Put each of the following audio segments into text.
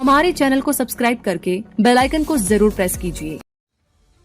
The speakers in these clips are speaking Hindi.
हमारे चैनल को सब्सक्राइब करके बेल आइकन को जरूर प्रेस कीजिए।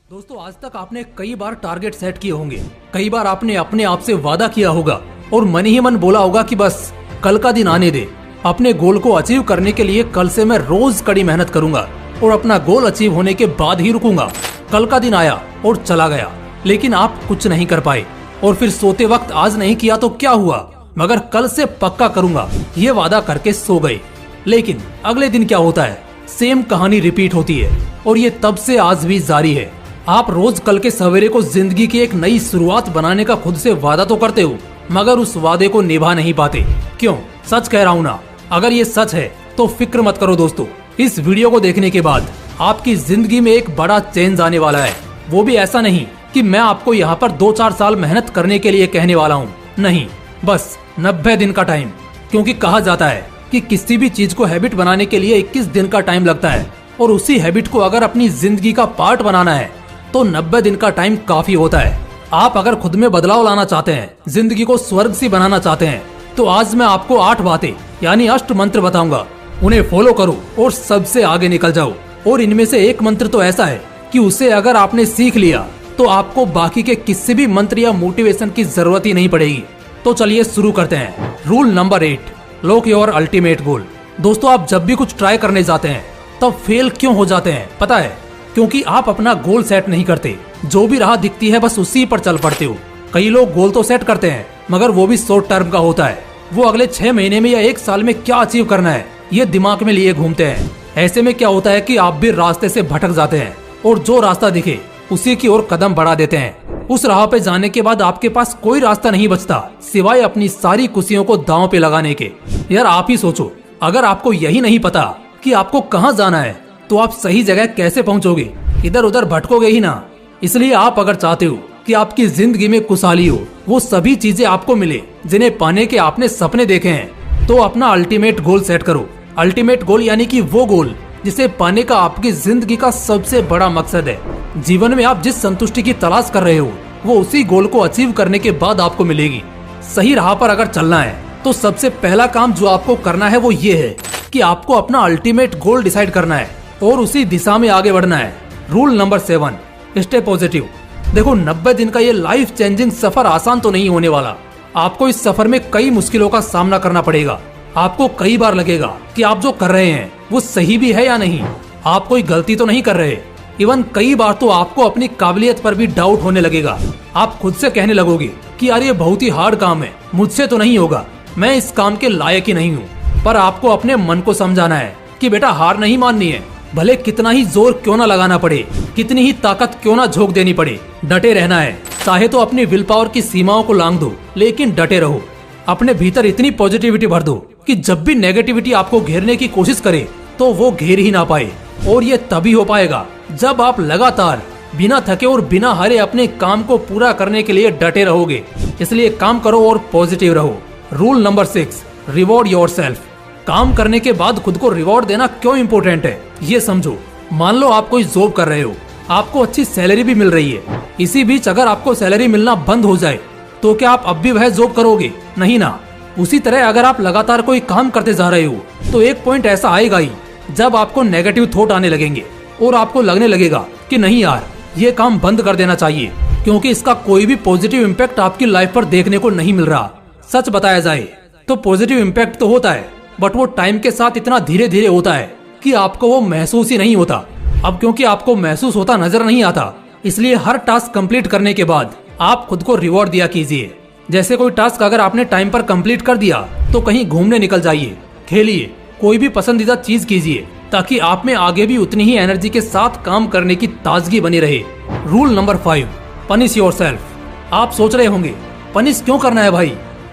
दोस्तों, आज तक आपने कई बार टारगेट सेट किए होंगे, कई बार आपने अपने आप से वादा किया होगा और मन ही मन बोला होगा कि बस कल का दिन आने दे। अपने गोल को अचीव करने के लिए कल से मैं रोज कड़ी मेहनत करूंगा और अपना गोल अचीव होने के बाद ही रुकूंगा। कल का दिन आया और चला गया, लेकिन आप कुछ नहीं कर पाए और फिर सोते वक्त आज नहीं किया तो क्या हुआ, मगर कल से पक्का करूंगा ये वादा करके सो गए। लेकिन अगले दिन क्या होता है, सेम कहानी रिपीट होती है और ये तब से आज भी जारी है। आप रोज कल के सवेरे को जिंदगी की एक नई शुरुआत बनाने का खुद से वादा तो करते हो, मगर उस वादे को निभा नहीं पाते। क्यों? सच कह रहा हूँ ना। अगर ये सच है तो फिक्र मत करो दोस्तों, इस वीडियो को देखने के बाद आपकी जिंदगी में एक बड़ा चेंज आने वाला है। वो भी ऐसा नहीं कि मैं आपको यहाँ पर 2-4 साल मेहनत करने के लिए कहने वाला हूँ, नहीं, बस 90 दिन का टाइम। क्योंकि कहा जाता है कि किसी भी चीज को हैबिट बनाने के लिए 21 दिन का टाइम लगता है और उसी हैबिट को अगर अपनी जिंदगी का पार्ट बनाना है तो 90 दिन का टाइम काफी होता है। आप अगर खुद में बदलाव लाना चाहते हैं, जिंदगी को स्वर्ग सी बनाना चाहते हैं, तो आज मैं आपको 8 बातें यानी अष्ट मंत्र बताऊंगा। उन्हें फॉलो करो और सबसे आगे निकल जाओ। और इनमें से एक मंत्र तो ऐसा है कि उसे अगर आपने सीख लिया तो आपको बाकी के किसी भी मंत्र या मोटिवेशन की जरूरत ही नहीं पड़ेगी। तो चलिए शुरू करते हैं। Rule number 8, lock your ultimate goal. दोस्तों, आप जब भी कुछ ट्राई करने जाते हैं तब फेल क्यों हो जाते हैं पता है? क्योंकि आप अपना गोल सेट नहीं करते। जो भी राह दिखती है बस उसी पर चल पड़ते हो। कई लोग गोल तो सेट करते हैं मगर वो भी शॉर्ट टर्म का होता है। वो अगले 6 महीने में या 1 साल में क्या अचीव करना है ये दिमाग में लिए घूमते हैं। ऐसे में क्या होता है कि आप भी रास्ते से भटक जाते हैं और जो रास्ता दिखे उसी की ओर कदम बढ़ा देते हैं। उस राह पे जाने के बाद आपके पास कोई रास्ता नहीं बचता सिवाय अपनी सारी खुशियों को दांव पे लगाने के। यार आप ही सोचो, अगर आपको यही नहीं पता कि आपको कहाँ जाना है तो आप सही जगह कैसे पहुँचोगे? इधर उधर भटकोगे ही ना। इसलिए आप अगर चाहते हो कि आपकी जिंदगी में खुशहाली हो, वो सभी चीजें आपको मिले जिन्हें पाने के आपने सपने देखे हैं, तो अपना अल्टीमेट गोल सेट करो। अल्टीमेट गोल यानी कि वो गोल जिसे पाने का आपकी जिंदगी का सबसे बड़ा मकसद है। जीवन में आप जिस संतुष्टि की तलाश कर रहे हो वो उसी गोल को अचीव करने के बाद आपको मिलेगी। सही राह पर अगर चलना है तो सबसे पहला काम जो आपको करना है वो ये है कि आपको अपना अल्टीमेट गोल डिसाइड करना है और उसी दिशा में आगे बढ़ना है। Rule number 7, stay positive. देखो, 90 दिन का ये लाइफ चेंजिंग सफर आसान तो नहीं होने वाला। आपको इस सफर में कई मुश्किलों का सामना करना पड़ेगा। आपको कई बार लगेगा कि आप जो कर रहे हैं वो सही भी है या नहीं, आप कोई गलती तो नहीं कर रहे। इवन कई बार तो आपको अपनी काबिलियत पर भी डाउट होने लगेगा। आप खुद से कहने लगोगे कि यार ये बहुत ही हार्ड काम है, मुझसे तो नहीं होगा, मैं इस काम के लायक ही नहीं हूँ। पर आपको अपने मन को समझाना है कि बेटा हार नहीं माननी है। भले कितना ही जोर क्यों ना लगाना पड़े, कितनी ही ताकत क्यों ना झोंक देनी पड़े, डटे रहना है। चाहे तो अपनी विल पावर की सीमाओं को लांघ दो, लेकिन डटे रहो। अपने भीतर इतनी पॉजिटिविटी भर दो कि जब भी नेगेटिविटी आपको घेरने की कोशिश करे तो वो घेर ही ना पाए। और ये तभी हो पाएगा जब आप लगातार बिना थके और बिना हारे अपने काम को पूरा करने के लिए डटे रहोगे। इसलिए काम करो और पॉजिटिव रहो। Rule number 6, reward yourself. काम करने के बाद खुद को रिवॉर्ड देना क्यों इम्पोर्टेंट है ये समझो। मान लो आप कोई जॉब कर रहे हो, आपको अच्छी सैलरी भी मिल रही है। इसी बीच अगर आपको सैलरी मिलना बंद हो जाए तो क्या आप अब भी वह जॉब करोगे? नहीं ना। उसी तरह अगर आप लगातार कोई काम करते जा रहे हो तो एक पॉइंट ऐसा आएगा ही जब आपको नेगेटिव थॉट आने लगेंगे और आपको लगने लगेगा कि नहीं यार ये काम बंद कर देना चाहिए, क्योंकि इसका कोई भी पॉजिटिव इम्पैक्ट आपकी लाइफ पर देखने को नहीं मिल रहा। सच बताया जाए तो पॉजिटिव इम्पैक्ट तो होता है, बट वो टाइम के साथ इतना धीरे धीरे होता है कि आपको वो महसूस ही नहीं होता। अब क्योंकि आपको महसूस होता नजर नहीं आता, इसलिए हर टास्क कंप्लीट करने के बाद आप खुद को रिवॉर्ड दिया कीजिए। जैसे कोई टास्क अगर आपने टाइम पर कंप्लीट कर दिया तो कहीं घूमने निकल जाइए, खेलिए, कोई भी पसंदीदा चीज कीजिए, ताकि आप में आगे भी उतनी ही एनर्जी के साथ काम करने की ताजगी बनी रहे। Rule number 5, punish yourself. आप सोच रहे होंगे पनिश क्यों करना है भाई,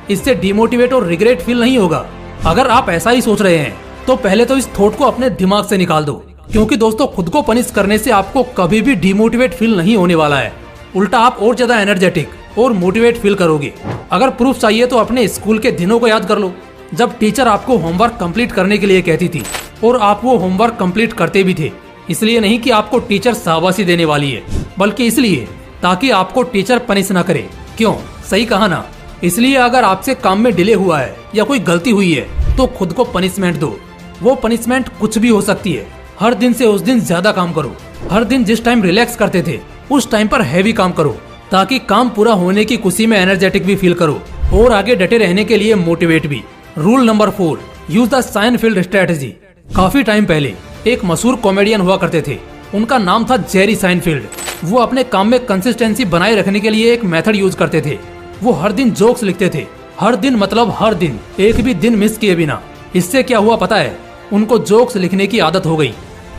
इससे डिमोटिवेट और रिग्रेट फील नहीं होगा? अगर आप ऐसा ही सोच रहे हैं तो पहले तो इस थॉट को अपने दिमाग से निकाल दो, क्योंकि दोस्तों खुद को पनिश करने से आपको कभी भी डिमोटिवेट फील नहीं होने वाला है। उल्टा आप और ज्यादा एनर्जेटिक और मोटिवेट फील करोगे। अगर प्रूफ चाहिए तो अपने स्कूल के दिनों को याद कर लो, जब टीचर आपको होमवर्क कंप्लीट करने के लिए कहती थी और आप वो होमवर्क कंप्लीट करते भी थे। इसलिए नहीं कि आपको टीचर शाबाशी देने वाली है, बल्कि इसलिए ताकि आपको टीचर पनिश ना करे। क्यों? सही कहा ना। इसलिए अगर आपसे काम में डिले हुआ है या कोई गलती हुई है तो खुद को पनिशमेंट दो। वो पनिशमेंट कुछ भी हो सकती है। हर दिन से उस दिन ज्यादा काम करो। हर दिन जिस टाइम रिलैक्स करते थे उस टाइम पर हैवी काम करो, ताकि काम पूरा होने की खुशी में एनर्जेटिक भी फील करो और आगे डटे रहने के लिए मोटिवेट भी। Rule number 4, use the Seinfeld strategy. काफी टाइम पहले एक मशहूर कॉमेडियन हुआ करते थे, उनका नाम था जेरी साइनफील्ड। वो अपने काम में कंसिस्टेंसी बनाए रखने के लिए एक मेथड यूज करते थे। वो हर दिन जोक्स लिखते थे, हर दिन मतलब हर दिन, एक भी दिन मिस किए बिना। इससे क्या हुआ पता है? उनको जोक्स लिखने की आदत हो गई।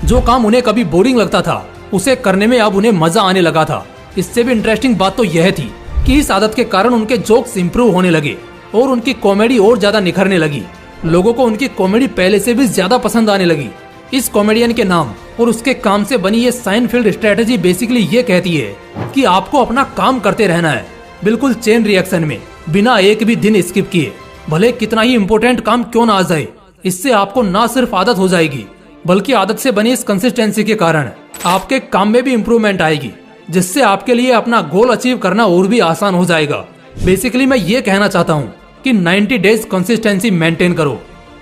जो काम उन्हें कभी बोरिंग लगता था उसे करने में अब उन्हें मजा आने लगा था। इससे भी इंटरेस्टिंग बात तो यह थी कि इस आदत के कारण उनके जोक्स इंप्रूव होने लगे और उनकी कॉमेडी और ज्यादा निखरने लगी। लोगों को उनकी कॉमेडी पहले से भी ज्यादा पसंद आने लगी। इस कॉमेडियन के नाम और उसके काम से बनी ये साइनफील्ड स्ट्रेटजी बेसिकली ये कहती है कि आपको अपना काम करते रहना है, बिल्कुल चेन रिएक्शन में, बिना एक भी दिन स्किप किए, भले कितना ही इम्पोर्टेंट काम क्यों ना आ जाए। इससे आपको ना सिर्फ आदत हो जाएगी, बल्कि आदत से बनी इस कंसिस्टेंसी के कारण आपके काम में भी इम्प्रूवमेंट आएगी, जिससे आपके लिए अपना गोल अचीव करना और भी आसान हो जाएगा। बेसिकली मैं ये कहना चाहता हूँ कि 90 डेज कंसिस्टेंसी मेंटेन करो।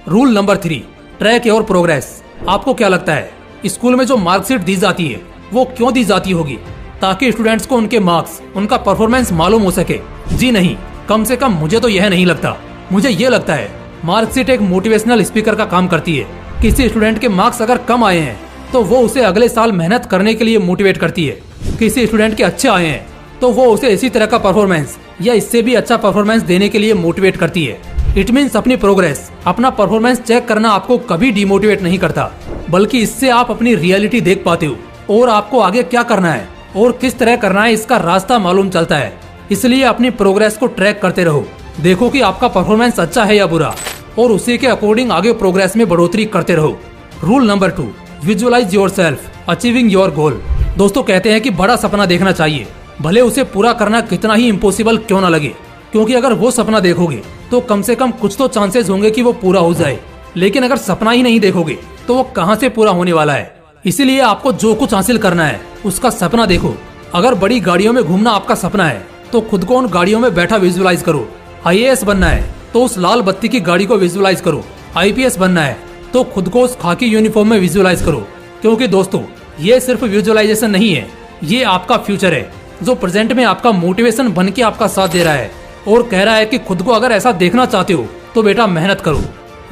Rule number 3, track your progress. आपको क्या लगता है स्कूल में जो मार्कशीट दी जाती है वो क्यों दी जाती होगी? ताकि स्टूडेंट्स को उनके मार्क्स, उनका परफॉर्मेंस मालूम हो सके? जी नहीं, कम से कम मुझे तो यह नहीं लगता। मुझे ये लगता है मार्कशीट एक मोटिवेशनल स्पीकर का काम करती है। किसी स्टूडेंट के मार्क्स अगर कम आए हैं तो वो उसे अगले साल मेहनत करने के लिए मोटिवेट करती है। किसी स्टूडेंट के अच्छे आए हैं तो वो उसे इसी तरह का परफॉर्मेंस या इससे भी अच्छा परफॉर्मेंस देने के लिए मोटिवेट करती है। इट मीन्स अपनी प्रोग्रेस, अपना परफॉर्मेंस चेक करना आपको कभी डिमोटिवेट नहीं करता, बल्कि इससे आप अपनी रियलिटी देख पाते हो और आपको आगे क्या करना है और किस तरह करना है इसका रास्ता मालूम चलता है। इसलिए अपनी प्रोग्रेस को ट्रैक करते रहो, देखो कि आपका परफॉर्मेंस अच्छा है या बुरा, और उसी के अकॉर्डिंग आगे प्रोग्रेस में बढ़ोतरी करते रहो। Rule number 2, visualise yourself achieving your goal. दोस्तों कहते हैं कि बड़ा सपना देखना चाहिए, भले उसे पूरा करना कितना ही इम्पॉसिबल क्यों ना लगे, क्योंकि अगर वो सपना देखोगे तो कम से कम कुछ तो चांसेस होंगे कि वो पूरा हो जाए। लेकिन अगर सपना ही नहीं देखोगे तो वो कहां से पूरा होने वाला है? इसीलिए आपको जो कुछ हासिल करना है उसका सपना देखो। अगर बड़ी गाड़ियों में घूमना आपका सपना है तो खुद को उन गाड़ियों में बैठा विजुअलाइज करो। IAS बनना है तो उस लाल बत्ती की गाड़ी को विजुअलाइज करो। IPS बनना है तो खुद को उस खाकी यूनिफॉर्म में विजुअलाइज करो। क्योंकि दोस्तों ये सिर्फ विजुअलाइजेशन नहीं है, ये आपका फ्यूचर है जो प्रेजेंट में आपका मोटिवेशन बन के आपका साथ दे रहा है और कह रहा है कि खुद को अगर ऐसा देखना चाहते हो तो बेटा मेहनत करो।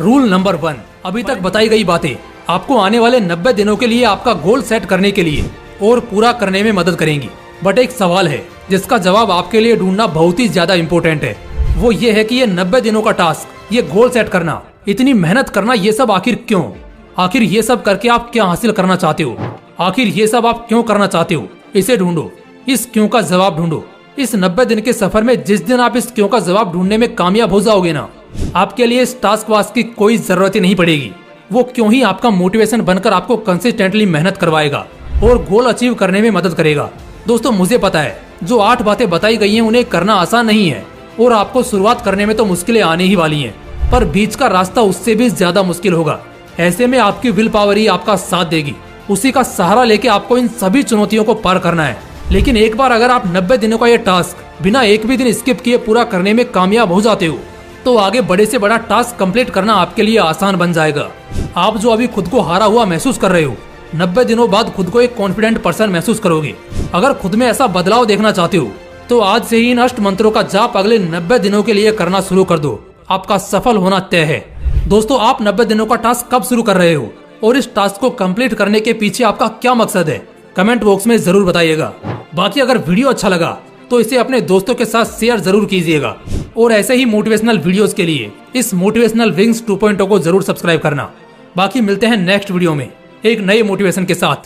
रूल नंबर 1, अभी तक बताई गई बातें आपको आने वाले 90 दिनों के लिए आपका गोल सेट करने के लिए और पूरा करने में मदद करेंगी। बट एक सवाल है जिसका जवाब आपके लिए ढूंढना बहुत ही ज्यादा इम्पोर्टेंट है। वो ये है कि ये 90 दिनों का टास्क, ये गोल सेट करना, इतनी मेहनत करना, ये सब आखिर क्यों? आखिर ये सब करके आप क्या हासिल करना चाहते हो? आखिर ये सब आप क्यों करना चाहते हो? इसे ढूंढो, इस क्यों का जवाब ढूंढो। इस 90 दिन के सफर में जिस दिन आप इस क्यों का जवाब ढूंढने में कामयाब हो जाओगे ना, आपके लिए इस टास्क वास्क की कोई जरूरत ही नहीं पड़ेगी। वो क्यों ही आपका मोटिवेशन बनकर आपको कंसिस्टेंटली मेहनत करवाएगा और गोल अचीव करने में मदद करेगा। दोस्तों मुझे पता है जो 8 बातें बताई गई हैं उन्हें करना आसान नहीं है और आपको शुरुआत करने में तो मुश्किलें आने ही वाली हैं, पर बीच का रास्ता उससे भी ज्यादा मुश्किल होगा। ऐसे में आपकी विल पावर ही आपका साथ देगी, उसी का सहारा लेके आपको इन सभी चुनौतियों को पार करना है। लेकिन एक बार अगर आप 90 दिनों का ये टास्क बिना एक भी दिन स्किप किए पूरा करने में कामयाब हो जाते हो तो आगे बड़े से बड़ा टास्क कंप्लीट करना आपके लिए आसान बन जाएगा। आप जो अभी खुद को हारा हुआ महसूस कर रहे हो, 90 दिनों बाद खुद को एक कॉन्फिडेंट पर्सन महसूस करोगे। अगर खुद में ऐसा बदलाव देखना चाहते हो तो आज से ही इन अष्ट मंत्रों का जाप अगले 90 दिनों के लिए करना शुरू कर दो। आपका सफल होना तय है। दोस्तों आप 90 दिनों का टास्क कब शुरू कर रहे हो और इस टास्क को कंप्लीट करने के पीछे आपका क्या मकसद है? कमेंट बॉक्स में जरूर बताइएगा। बाकी अगर वीडियो अच्छा लगा तो इसे अपने दोस्तों के साथ शेयर जरूर कीजिएगा और ऐसे ही मोटिवेशनल वीडियोस के लिए इस मोटिवेशनल विंग्स 2.0 को जरूर सब्सक्राइब करना। बाकी मिलते हैं नेक्स्ट वीडियो में एक नए मोटिवेशन के साथ।